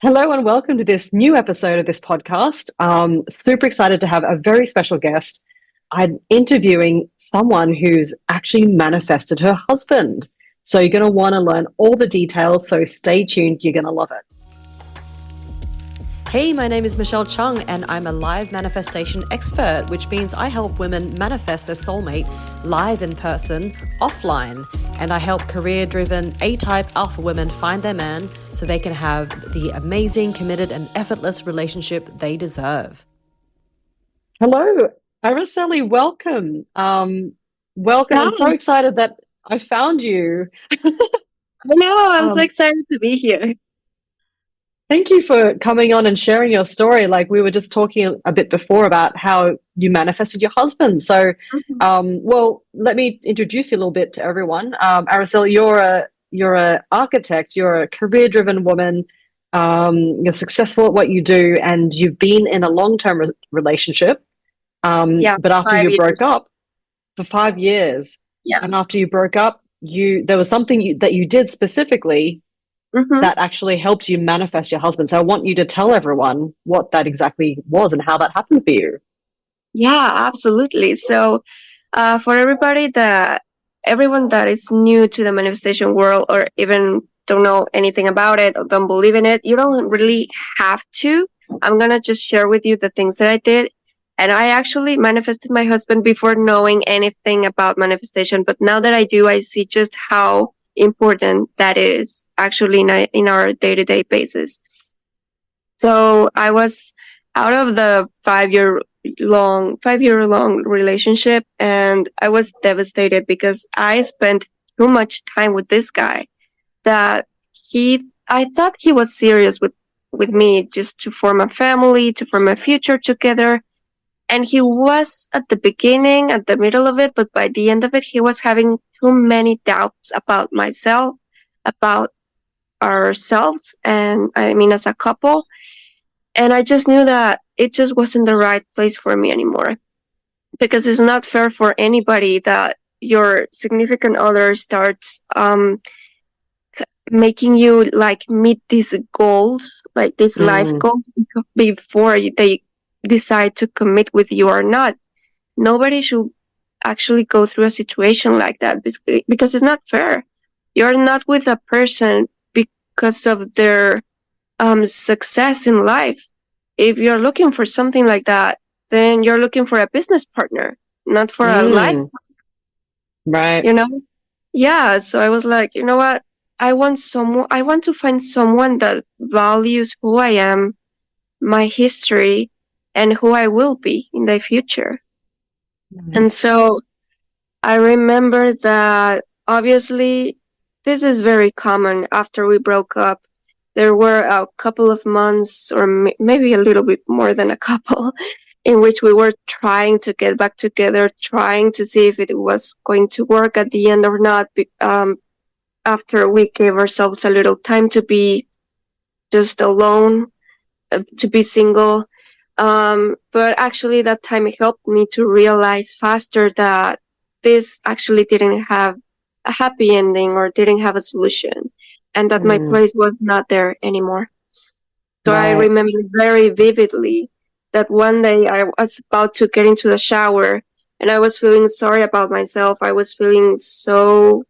Hello and welcome to this new episode of this podcast. Super excited to have a very special guest. I'm interviewing someone who's actually manifested her husband. So you're going to want to learn all the details. So stay tuned. You're going to love it. Hey, my name is Michelle Chung, and I'm a live manifestation expert, which means I help women manifest their soulmate live in person, offline. And I help career-driven, A-type alpha women find their man so they can have the amazing, committed, and effortless relationship they deserve. Hello, Aracely. Welcome. Welcome. I'm so Hi. excited that I found you. I know, I'm so Um, excited to be here. Thank you for coming on and sharing your story. Like we were just talking a bit before about how you manifested your husband. So, Mhm. well, let me introduce you a little bit to everyone. Araceli, you're a architect. You're a career-driven woman. You're successful at what you do, and you've been in a long-term relationship. Yeah, But after 5 you years. broke up for 5 years, Yeah. and after you broke up, you there was something that you did specifically hmm that actually helped you manifest your husband. So I want you to tell everyone what that exactly was and how that happened for you. Yeah, absolutely. So, for everyone that is new to the manifestation world or even don't know anything about it or don't believe in it, you don't really have to. I'm gonna just share with you the things that I did. And I actually manifested my husband before knowing anything about manifestation. But now that I do, I see just how important that is actually in our day-to-day basis. So I was out of the 5 year long relationship, and I was devastated because I spent too much time with this guy that I thought he was serious with me, just to form a family, to form a future together. And he was at the beginning, at the middle of it, but by the end of it, he was having too many doubts about myself, about ourselves, and I mean, as a couple. And I just knew that it just wasn't the right place for me anymore, because it's not fair for anybody that your significant other starts making you like meet these goals, like these life Mm, goals, before they decide to commit with you or not. Nobody should actually go through a situation like that, because it's not fair. You're not with a person because of their success in life. If you're looking for something like that, then you're looking for a business partner, not for a life, mm, right. you know? Yeah, so I was like, you know what? I want to find someone that values who I am, my history, and who I will be in the future. Right. And so I remember that obviously this is very common after we broke up. There were a couple of months, or maybe a little bit more than a couple, in which we were trying to get back together, trying to see if it was going to work at the end or not. After we gave ourselves a little time to be just alone, to be single. But actually, that time helped me to realize faster that this actually didn't have a happy ending or didn't have a solution, and that my Mm, place was not there anymore. So I right. remember very vividly that one day I was about to get into the shower and I was feeling sorry about myself. I was feeling so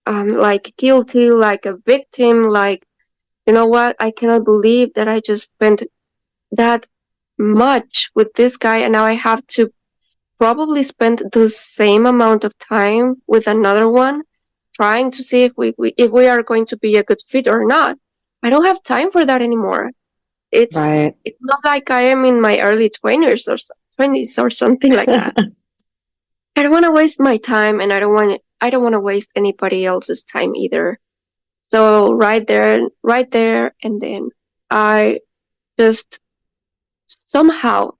like guilty, like a victim, like, you know what? I cannot believe that I just spent that much with this guy, and now I have to probably spend the same amount of time with another one, trying to see if we are going to be a good fit or not. I don't have time for that anymore. Right. It's not like I am in my early 20s or something like that. I don't want to waste my time, and I don't want to waste anybody else's time either. So right there and then, I just somehow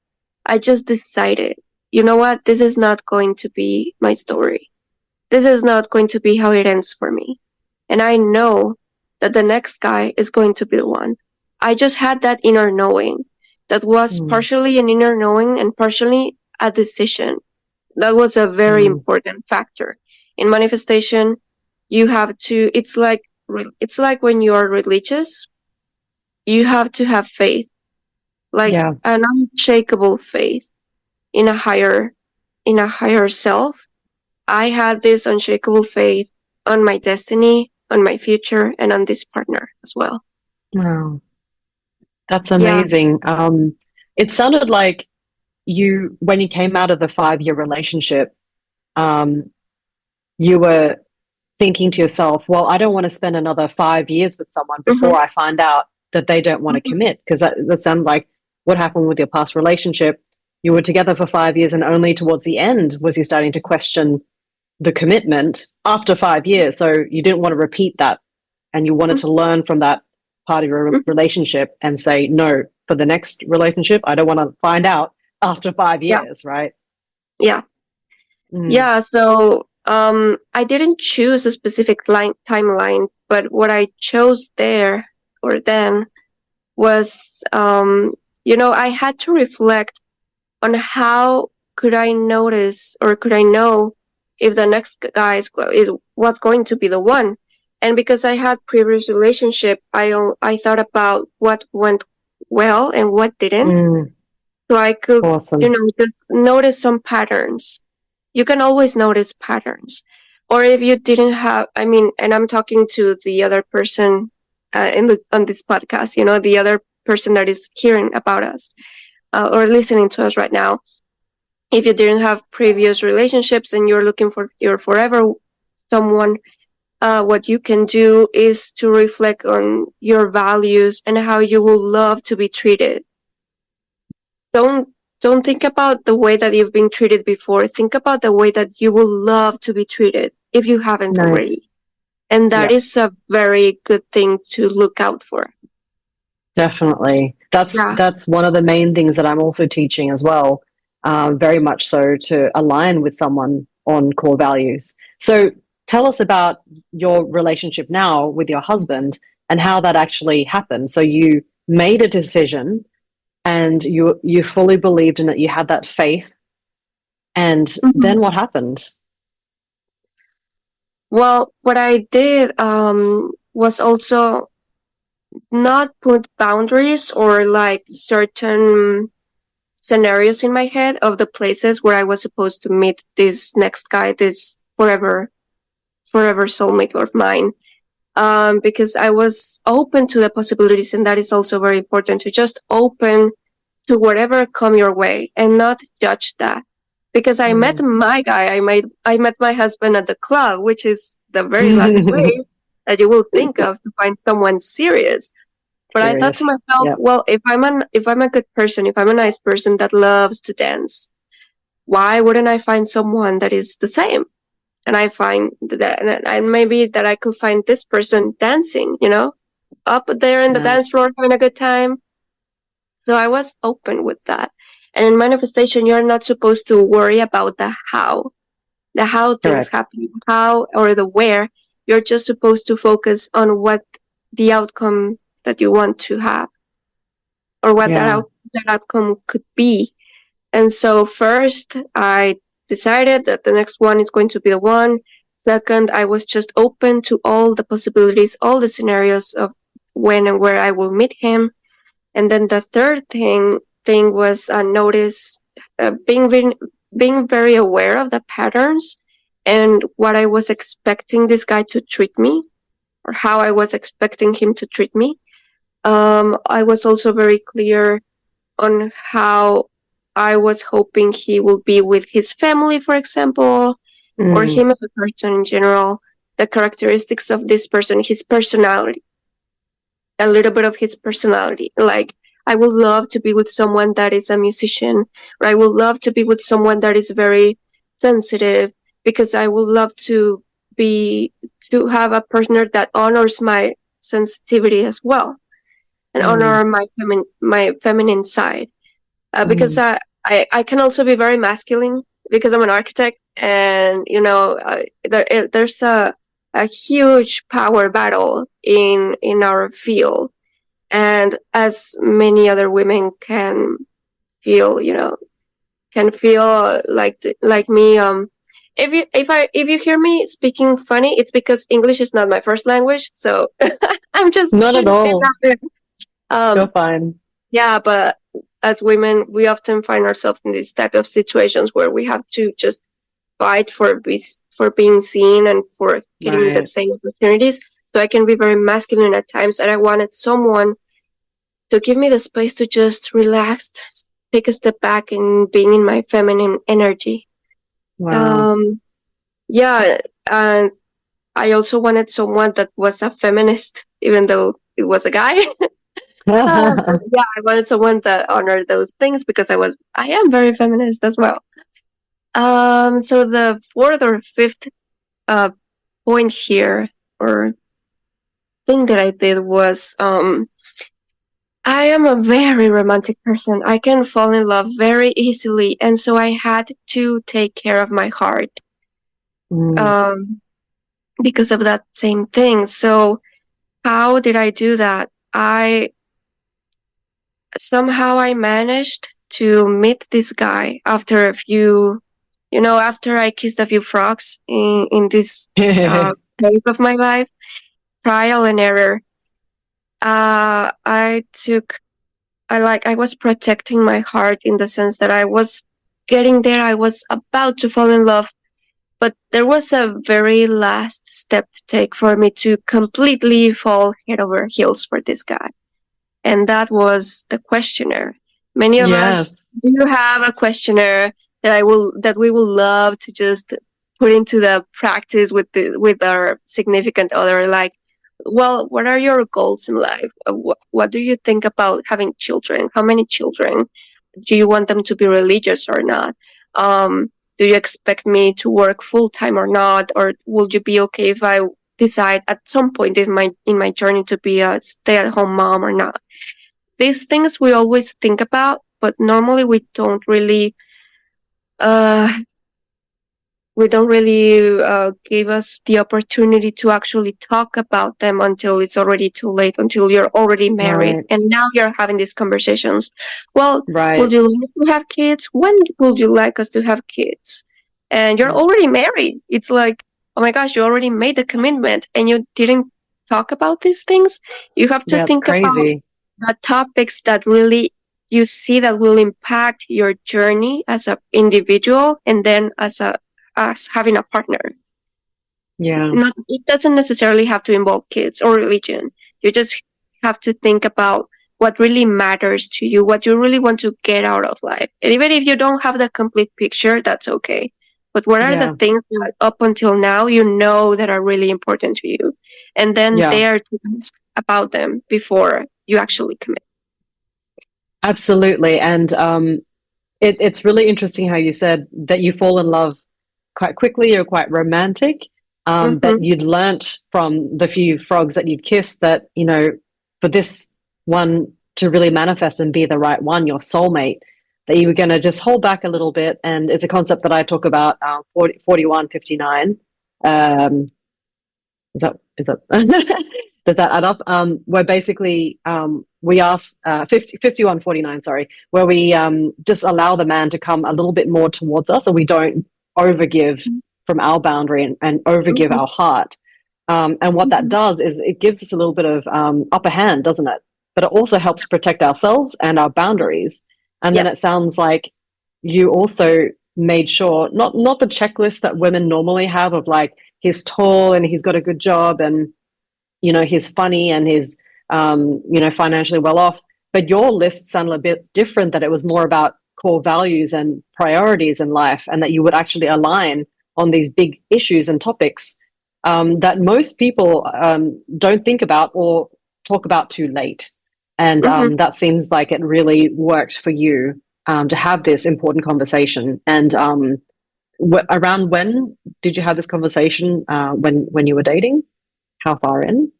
I just decided, you know what? This is not going to be my story. This is not going to be how it ends for me. And I know that the next guy is going to be the one. I just had that inner knowing that was Mm, partially an inner knowing and partially a decision. That was a very mm, important factor. In manifestation, you have to, it's like when you are religious, you have to have faith, like Yeah. an unshakable faith in a higher self. I had this unshakable faith on my destiny, on my future, and on this partner as well. Wow. That's Yeah. amazing. It sounded like when you came out of the 5-year relationship, um, you were thinking to yourself, well, I don't want to spend another 5 years with someone Mm-hmm. before I find out that they don't want to Mm-hmm. commit. Because that sounded like what happened with your past relationship. You were together for 5 years, and only towards the end was you starting to question the commitment after 5 years. So you didn't want to repeat that, and you wanted to learn from that part of your Mm-hmm. relationship and say, no, for the next relationship, I don't want to find out after five Yeah. years, right? Yeah. Mm. Yeah. So I didn't choose a specific timeline, but what I chose there or then was, I had to reflect on how could I notice or could I know if the next guy is what's going to be the one. And because I had previous relationship, I thought about what went well and what didn't, Mm. so I could, Awesome. just notice some patterns. You can always notice patterns. Or if you didn't have, I mean, and I'm talking to the other person on this podcast, the other person that is hearing about us or listening to us right now. If you didn't have previous relationships and you're looking for your forever someone, what you can do is to reflect on your values and how you will love to be treated. Don't don't think about the way that you've been treated before. Think about the way that you will love to be treated if you haven't Nice. already. And that Yeah, is a very good thing to look out for. definitely. That's Yeah. that's one of the main things that I'm also teaching as well. Very much so, to align with someone on core values. So tell us about your relationship now with your husband and how that actually happened. So you made a decision, and you fully believed in it. You had that faith, and Mhm. then what happened? Well, what I did was also not put boundaries or like certain scenarios in my head of the places where I was supposed to meet this next guy, this forever soulmate of mine. Because I was open to the possibilities, and that is also very important to just open to whatever come your way and not judge that. Because I met Mm. my guy, I met my husband at the club, which is the very last place that you will think of to find someone serious. But I thought to Serious. myself, Yep. well, if I'm a good person, if I'm a nice person that loves to dance, why wouldn't I find someone that is the same? And I find that, and maybe that I could find this person dancing, up there in the Yeah. dance floor having a good time. So I was open with that. And in manifestation, you're not supposed to worry about the how things Correct. happen, how or the where. You're just supposed to focus on what the outcome that you want to have or what Yeah. that outcome could be. And so first I decided that the next one is going to be the one. Second, I was just open to all the possibilities, all the scenarios of when and where I will meet him. And then the third thing was notice being very aware of the patterns and what I was expecting this guy to treat me or how I was expecting him to treat me. I was also very clear on how I was hoping he will be with his family, for example, or Mm. him as a person in general, the characteristics of this person, his personality, a little bit of his personality. Like, I would love to be with someone that is a musician, or I would love to be with someone that is very sensitive, because I would love to have a partner that honors my sensitivity as well and Mm. honor my feminine side. Because Mm. I can also be very masculine because I'm an architect, and there's a huge power battle in our field, and as many other women feel, can feel like me. If you hear me speaking funny, it's because English is not my first language, so I'm just Not at all. You're Um, fine. yeah, but as women, we often find ourselves in these type of situations where we have to just fight for being seen and for getting the Right. same opportunities. So I can be very masculine at times, and I wanted someone to give me the space to just relax, take a step back, and being in my feminine energy. Wow. Um, yeah, and I also wanted someone that was a feminist, even though it was a guy. Yeah, I wanted someone that honored those things because I am very feminist as well. So the fourth or fifth uh point here or thing that I did was I am a very romantic person. I can fall in love very easily, and so I had to take care of my heart Mm. um because of that same thing. So how did I do that? I somehow I managed to meet this guy after a few, after I kissed a few frogs in this phase of my life, trial and error. I took, I was protecting my heart in the sense that I was getting there. I was about to fall in love, but there was a very last step to take for me to completely fall head over heels for this guy. And that was the questionnaire. Many of us Yes. do have a questionnaire that we will love to just put into the practice with our significant other. Like, well, what are your goals in life? What do you think about having children? How many children? Do you want them to be religious or not? Do you expect me to work full time or not? Or would you be okay if I decide at some point in my journey to be a stay at home mom or not? These things we always think about, but normally uh, we don't really give us the opportunity to actually talk about them until it's already too late, until you're already married, Right. and now you're having these conversations. Well, would Right. you like to have kids? When would you like us to have kids? And you're already married. It's like, oh my gosh, you already made the commitment, and you didn't talk about these things. You have to Yeah, it's think about crazy. the topics that really you see that will impact your journey as an individual and then as having a partner. Yeah. Not it doesn't necessarily have to involve kids or religion. You just have to think about what really matters to you, what you really want to get out of life. And even if you don't have the complete picture, that's okay. But what are the Yeah. things that up until now you know that are really important to you? And then Yeah. dare to ask about them before you actually commit. Absolutely. And it's really interesting how you said that you fall in love quite quickly. You're quite romantic. That Mm-hmm. you'd learnt from the few frogs that you'd kissed that, for this one to really manifest and be the right one, your soulmate, that you were going to just hold back a little bit. And it's a concept that I talk about, 4159. Is that does that add up? Where basically we ask 5149, sorry, where we just allow the man to come a little bit more towards us, so we don't overgive from our boundary and overgive Mm-hmm. our heart. And what that does is it gives us a little bit of upper hand, doesn't it? But it also helps protect ourselves and our boundaries. And then Yes. it sounds like you also made sure not the checklist that women normally have of like he's tall and he's got a good job and he's funny and he's financially well off, but your list sounded a bit different, that it was more about core values and priorities in life, and that you would actually align on these big issues and topics that most people don't think about or talk about too late. And Mm-hmm. that seems like it really worked for you to have this important conversation. And around when did you have this conversation? When you were dating? How far in?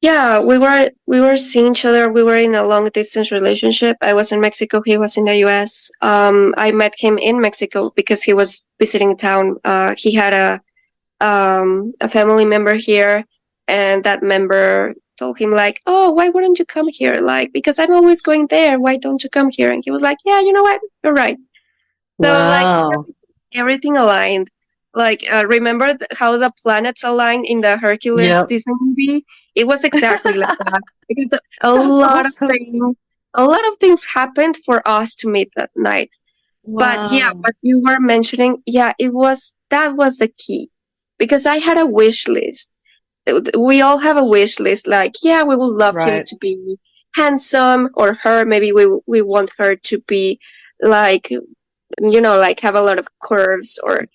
Yeah, we were seeing each other. We were in a long distance relationship. I was in Mexico. He was in the U.S. I met him in Mexico because he was visiting town. He had a family member here, and that member told him like, "Oh, why wouldn't you come here? Like, because I'm always going there. Why don't you come here?" And he was like, "Yeah, you know what? You're right." So like Wow. everything aligned. Like, remember how the planets aligned in the Hercules Yep. Disney movie? It was exactly like that. Because a That's lot of awesome. things, a lot of things happened for us to meet that night. But yeah, Wow. what you were mentioning, yeah, that was the key. Because I had a wish list. We all have a wish list. Like, yeah, we would love him Right. to be handsome, or her. Maybe we want her to be like, like have a lot of curves, or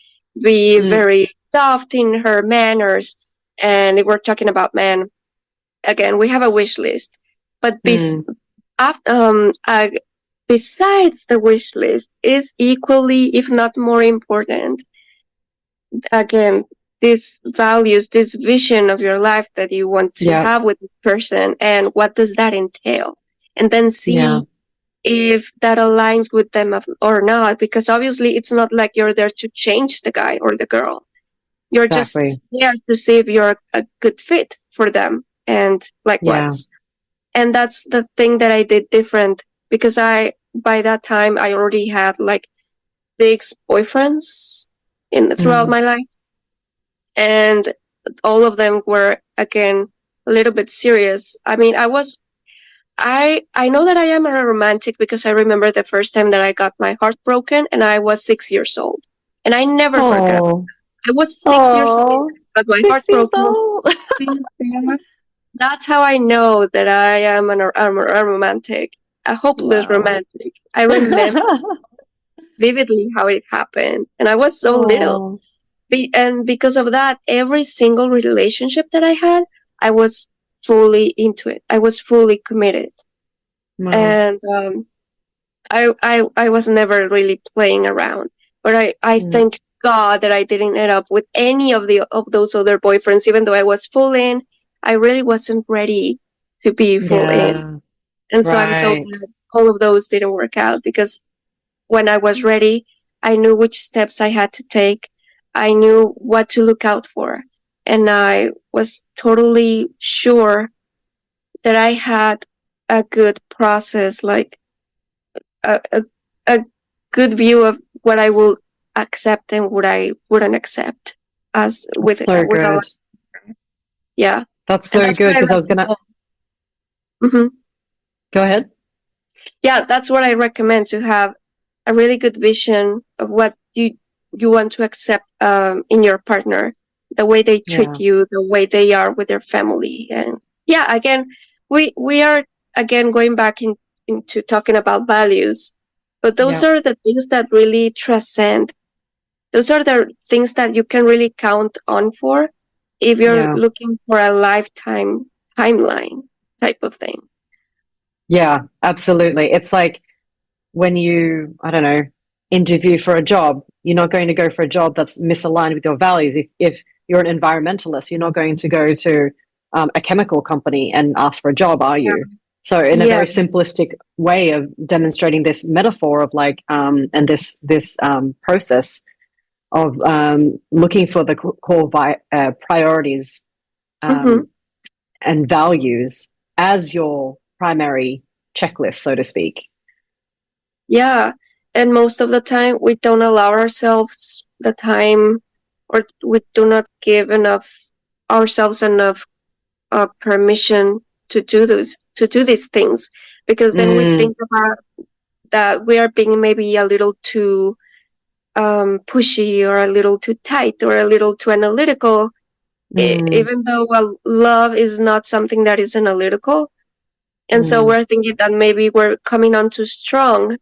be Mm, very soft in her manners. And if we're talking about men, again, we have a wish list. But mm, besides the wish list, is equally, if not more important, again, these values, this vision of your life that you want to yeah. have with this person, and what does that entail? And then Yeah. see if that aligns with them or not, because obviously it's not like you're there to change the guy or the girl. You're Exactly. just there to see if you're a good fit for them, and Yeah. likewise. And that's the thing that I did different, because by that time I already had like 6 boyfriends in throughout Mm, my life, and all of them were, again, a little bit serious. I mean, I know that I am a romantic, because I remember the first time that I got my heart broken, and I was 6 years old, and I never forgot. oh. I was 6 years old, Oh. got my heart 6 years broken. old. That's how I know that I am a romantic, a hopeless Wow. romantic. I remember vividly how it happened, and I was so little. Oh. And because of that, every single relationship that I had, I was fully into it. I was fully committed, Wow. and I was never really playing around. But I Mm, thank God that I didn't end up with any of those other boyfriends, even though I was full in. I really wasn't ready to be full in, yeah. and so I'm so Right. glad all of those didn't work out, because when I was ready, I knew which steps I had to take. I knew what to look out for. And I was totally sure that I had a good process, like a good view of what I will accept and what I wouldn't accept, as So with good. our, yeah. That's And so that's good what I because I was gonna recommend. Mhm. go ahead. Yeah, that's what I recommend, to have a really good vision of what you want to accept in your partner, the way they treat Yeah. you, the way they are with their family. And yeah, again, we are, again, going back into talking about values, but those Yeah. are the things that really transcend. Those are the things that you can really count on for, if you're Yeah. looking for a lifetime timeline type of thing. Yeah. Absolutely. It's like when you, I don't know, interview for a job, you're not going to go for a job that's misaligned with your values. If you're an environmentalist, you're not going to go to a chemical company and ask for a job, are Yeah. you? So, in a Yeah. very simplistic way of demonstrating this metaphor of like, and this process of looking for the core priorities Hmm. um, and values as your primary checklist, so to speak. Yeah. And most of the time, we don't allow ourselves the time, or we do not give ourselves enough permission to do these things, because then we Mm, think about that we are being maybe a little too pushy, or a little too tight, or a little too analytical, mm, even though, well, love is not something that is analytical. And so mm. we're thinking that maybe we're coming on too strong,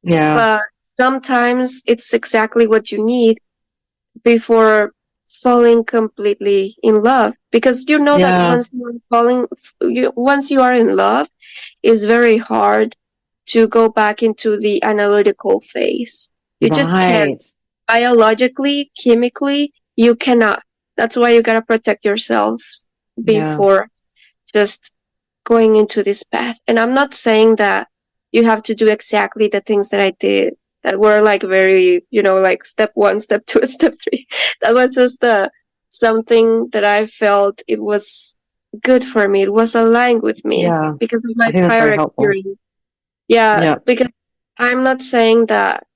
Yeah, but sometimes it's exactly what you need before falling completely in love, because you know that yeah, once you are in love, it's very hard to go back into the analytical phase. You just can't. right. Biologically, chemically, you cannot. That's why you gotta protect yourself Yeah, before just going into this path. And I'm not saying that you have to do exactly the things that I did, that were like very, like step one, step two, step three. That was just something that I felt it was good for me. It was aligned with me yeah. because of I my think that's prior very helpful. experience. Yeah, Yeah, because I'm not saying that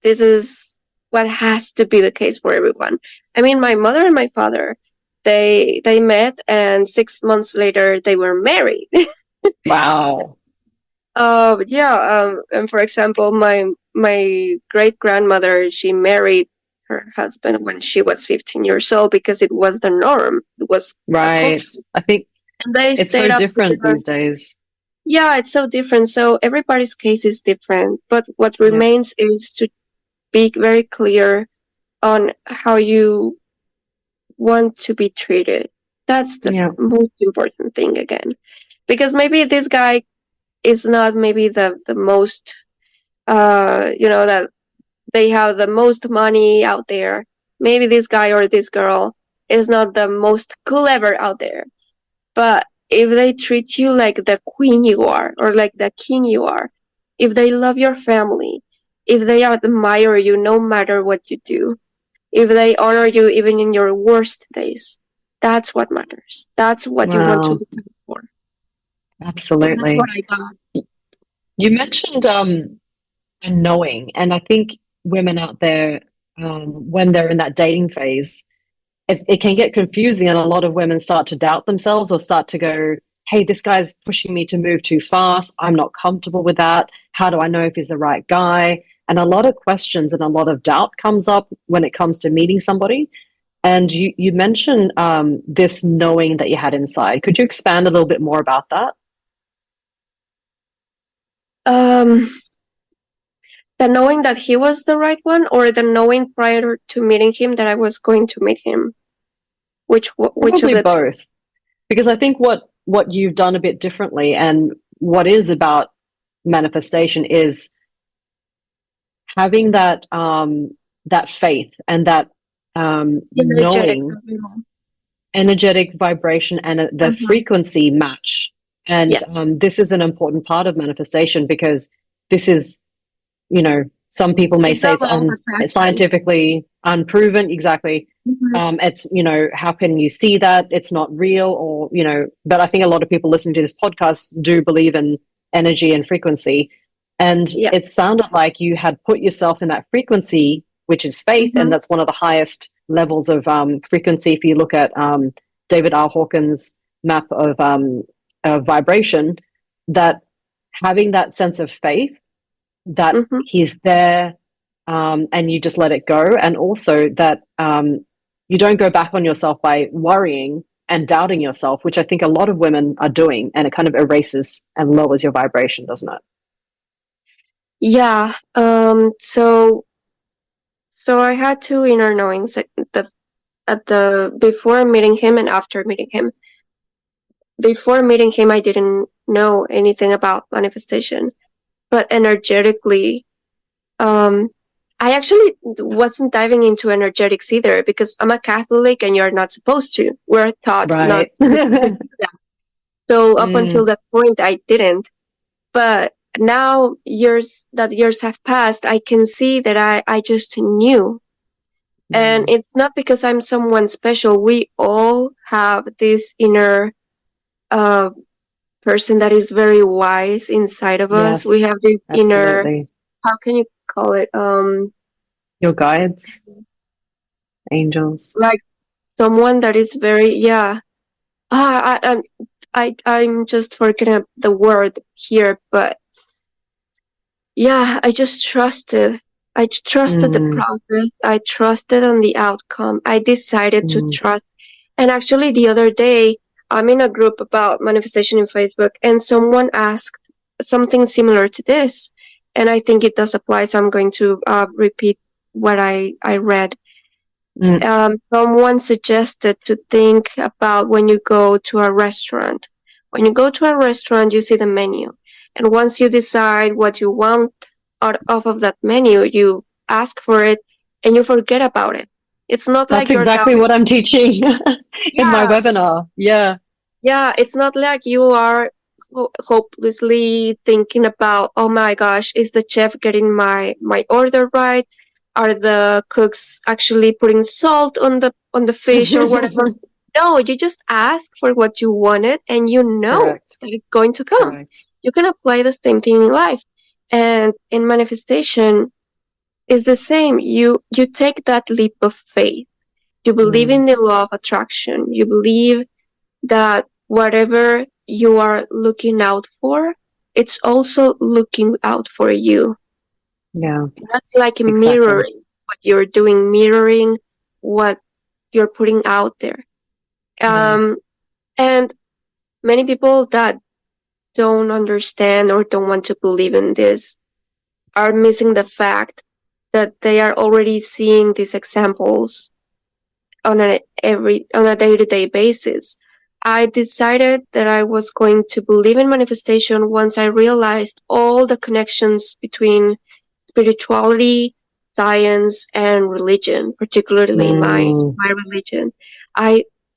this is what has to be the case for everyone. I mean, my mother and my father, they met, and 6 months later they were married. Wow. And for example, my great grandmother, she married her husband when she was 15 years old because it was the norm. It was a Right. culture, I think and they it's so stayed up different together. these days. Yeah, it's so different. So everybody's case is different, but what Yeah. remains is to be very clear on how you want to be treated. That's the Yeah. most important thing again, because maybe this guy is not maybe the most that they have the most money out there. Maybe this guy or this girl is not the most clever out there. But if they treat you like the queen you are or like the king you are, if they love your family, if they admire you no matter what you do, if they honor you even in your worst days, that's what matters. That's what you want to Wow. be for. And that's Absolutely. what I got. You mentioned and knowing, and I think women out there, when they're in that dating phase, it can get confusing, and a lot of women start to doubt themselves or start to go, hey, this guy's pushing me to move too fast. I'm not comfortable with that. How do I know if he's the right guy? And a lot of questions and a lot of doubt comes up when it comes to meeting somebody. And you mentioned this knowing that you had inside. Could you expand a little bit more about that? Um, the knowing that he was the right one, or the knowing prior to meeting him that I was going to meet him? Which of Probably the two? both, because I think what you've done a bit differently, and what is about manifestation, is having that faith and that Energetic. knowing, energetic vibration, and the Uh-huh. frequency match. And Yes. this is an important part of manifestation, because this is, some people may It's say the it's law of attraction. scientifically unproven. Exactly. Mhm. It's, how can you see that it's not real? Or, but I think a lot of people listening to this podcast do believe in energy and frequency. And Yeah. it sounded like you had put yourself in that frequency, which is faith. And Mhm. that's one of the highest levels of frequency. If you look at David R. Hawkins' map of vibration, that having that sense of faith that Mhm. he's there, and you just let it go. And also that you don't go back on yourself by worrying and doubting yourself, which I think a lot of women are doing. And it kind of erases and lowers your vibration, doesn't it? Yeah. So I had two inner knowings at the before meeting him and after meeting him. Before meeting him, I didn't know anything about manifestation, but energetically, um, I actually wasn't diving into energetics either because I'm a Catholic and you're not supposed to. We're taught not Right. to. So up until Mm, that point, I didn't. But now years have passed, I can see that I just knew. And mm. it's not because I'm someone special. We all have this inner uh, person that is very wise inside of us. We Yes, have this inner, absolutely. how can you call it? Your guides, angels. Like someone that is very, yeah. I'm just forgetting the word here, but yeah, I just trusted. I trusted the Mm, process. I trusted on the outcome. I decided to mm. trust. And actually, the other day, I'm in a group about manifestation in Facebook, and someone asked something similar to this. And I think it does apply, so I'm going to repeat what I read. Mm. Someone suggested to think about when you go to a restaurant. When you go to a restaurant, you see the menu. And once you decide what you want out of that menu, you ask for it and you forget about it. It's not That's like you're exactly doubting. what I'm teaching in my Yeah, webinar. Yeah. yeah. It's not like you are hopelessly thinking about, oh my gosh, is the chef getting my order right? Are the cooks actually putting salt on the fish or whatever? No, you just ask for what you wanted and you know Correct. that it's going to come. Correct. You can apply the same thing in life. And in manifestation, is the same. You take that leap of faith. You believe in the law of attraction. You believe that whatever you are looking out for, it's also looking out for you. Yeah. That's like Exactly. mirroring what you're doing, mirroring what you're putting out there. And many people that don't understand or don't want to believe in this are missing the fact that they are already seeing these examples on a day-to-day basis. I decided that I was going to believe in manifestation once I realized all the connections between spirituality, science, and religion, particularly my religion.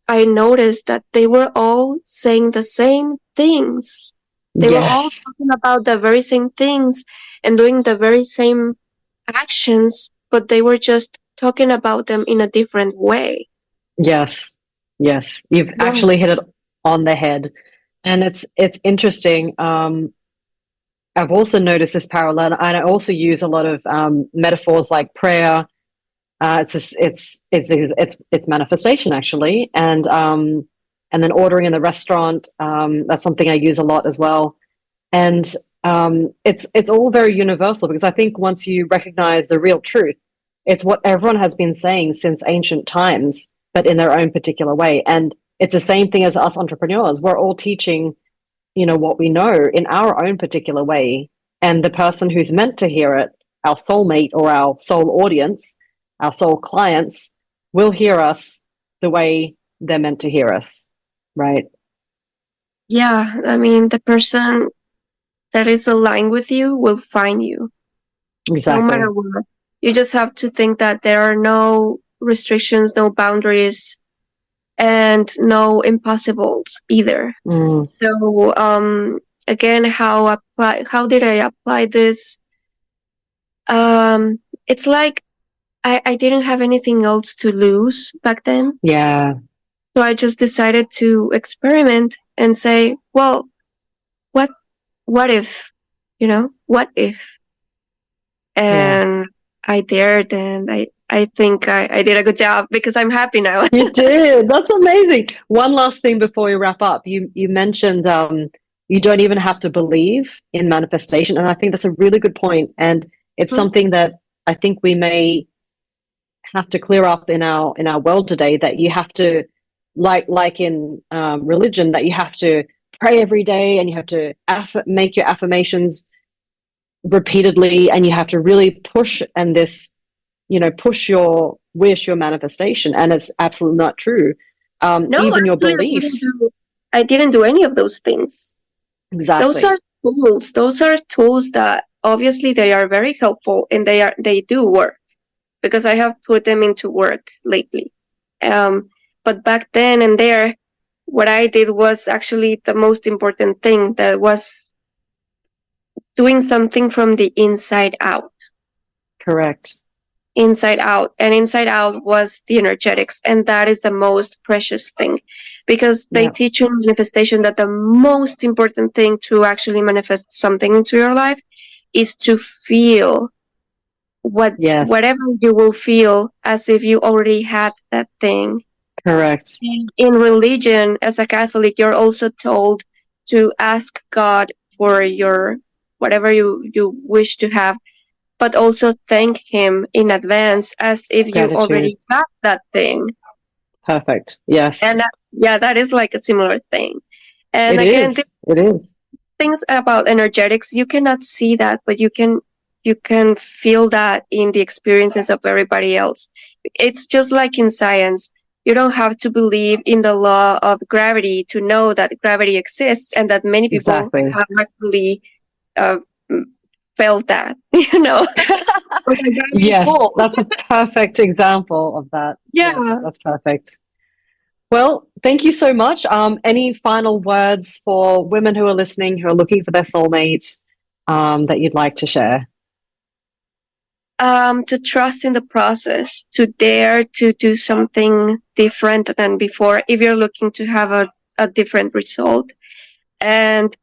I noticed that they were all saying the same things. They were all Yes. talking about the very same things and doing the very same actions, but they were just talking about them in a different way. Yes. Yes. You've Yeah. actually hit it on the head. And it's interesting. I've also noticed this parallel, and I also use a lot of metaphors like prayer. It's manifestation actually, and then ordering in the restaurant. That's something I use a lot as well, and it's all very universal because I think once you recognize the real truth, it's what everyone has been saying since ancient times, but in their own particular way, and it's the same thing as us entrepreneurs. We're all teaching what we know in our own particular way, and the person who's meant to hear it, our soulmate or our soul audience, our soul clients, will hear us the way they're meant to hear us, right? Yeah, I mean, the person that is aligned with you will find you, no Exactly. matter what. You just have to think that there are no restrictions, no boundaries, and no impossibles either. So, again, how did I apply this? It's like I didn't have anything else to lose back then. Yeah. So I just decided to experiment and say, well, what if, what if? And I dared, and I think I did a good job because I'm happy now. You did. That's amazing. One last thing before we wrap up. You mentioned you don't even have to believe in manifestation, and I think that's a really good point. And it's something that I think we may have to clear up in our world today. That you have to, like in religion, that you have to pray every day, and you have to make your affirmations repeatedly, and you have to really push push your wish, your manifestation, and it's absolutely not true. No, Even your actually, belief. I didn't do any of those things. Exactly. Those are tools. Those are tools that obviously they are very helpful, and they do work because I have put them into work lately. But back then and there, what I did was actually the most important thing, that was doing something from the inside out. Correct. Inside out. And inside out was the energetics. And that is the most precious thing, because they teach you in manifestation that the most important thing to actually manifest something into your life is to feel whatever you will feel as if you already had that thing. Correct. In religion, as a Catholic, you're also told to ask God for your whatever you wish to have, but also thank him in advance as if you already have that thing. Perfect. Yes. And that is like a similar thing. And it again, is. Things about energetics, you cannot see that, but you can feel that in the experiences of everybody else. It's just like in science. You don't have to believe in the law of gravity to know that gravity exists, and that many people have actually felt that, Yes, that's a perfect example of that. Yeah. Yes, that's perfect. Well, thank you so much. Any final words for women who are listening, who are looking for their soulmate, that you'd like to share? To trust in the process, to dare to do something different than before if you're looking to have a different result. And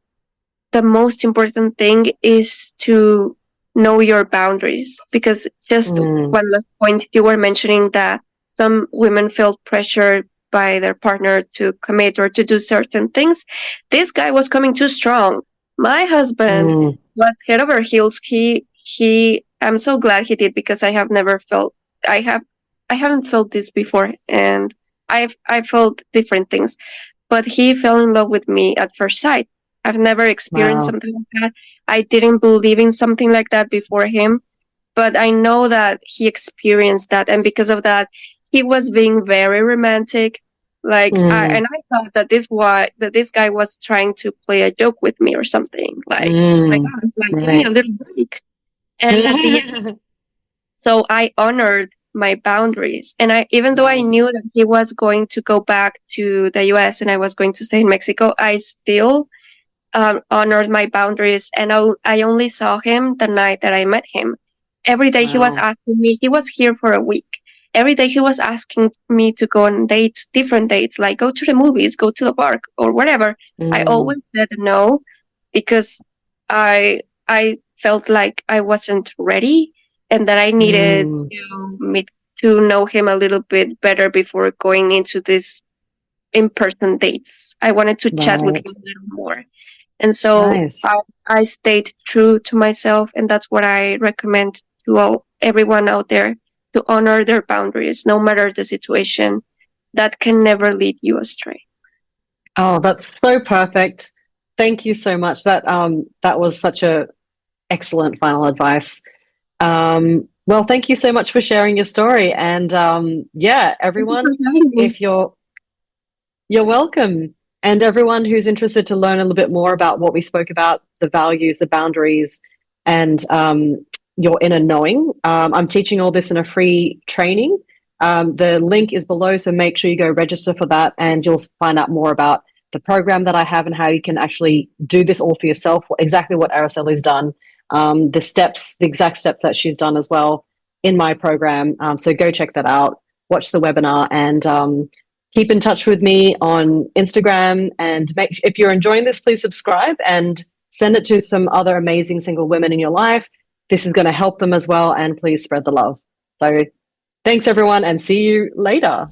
the most important thing is to know your boundaries, because just one last point, you were mentioning that some women felt pressured by their partner to commit or to do certain things. This guy was coming too strong. My husband was head over heels. He I'm so glad he did, because I have never felt I haven't felt this before, and I felt different things. But he fell in love with me at first sight. I've never experienced Wow. something like that. I didn't believe in something like that before him, but I know that he experienced that, and because of that, he was being very romantic. And I thought that this guy was trying to play a joke with me or something. Like, oh my God, like, give me a Right. little break. And at the end, so I honored my boundaries, and even though I knew Nice. that he was going to go back to the U.S. and I was going to stay in Mexico, I still honored my boundaries, and I only saw him the night that I met him. Every day he was Wow. asking me, he was here for a week. Every day he was asking me to go on dates, different dates, like go to the movies, go to the park, or whatever. I always said no, because I felt like I wasn't ready, and that I needed to meet to know him a little bit better before going into this in-person dates. I wanted to chat with Right. him a little more. And so Nice. I stayed true to myself, and that's what I recommend to everyone out there, to honor their boundaries, no matter the situation. That can never lead you astray. Oh, that's so perfect. Thank you so much. That was such a excellent final advice. Well, thank you so much for sharing your story. And yeah, Thank you for everyone, having me. if you're welcome. And everyone who's interested to learn a little bit more about what we spoke about, the values, the boundaries, and your inner knowing, I'm teaching all this in a free training. The link is below, so make sure you go register for that, and you'll find out more about the program that I have and how you can actually do this all for yourself, exactly what Aracely's done, the steps, the exact steps that she's done as well in my program. So go check that out, watch the webinar, and keep in touch with me on Instagram. And if you're enjoying this, please subscribe and send it to some other amazing single women in your life. This is going to help them as well. And please spread the love. So thanks, everyone, and see you later.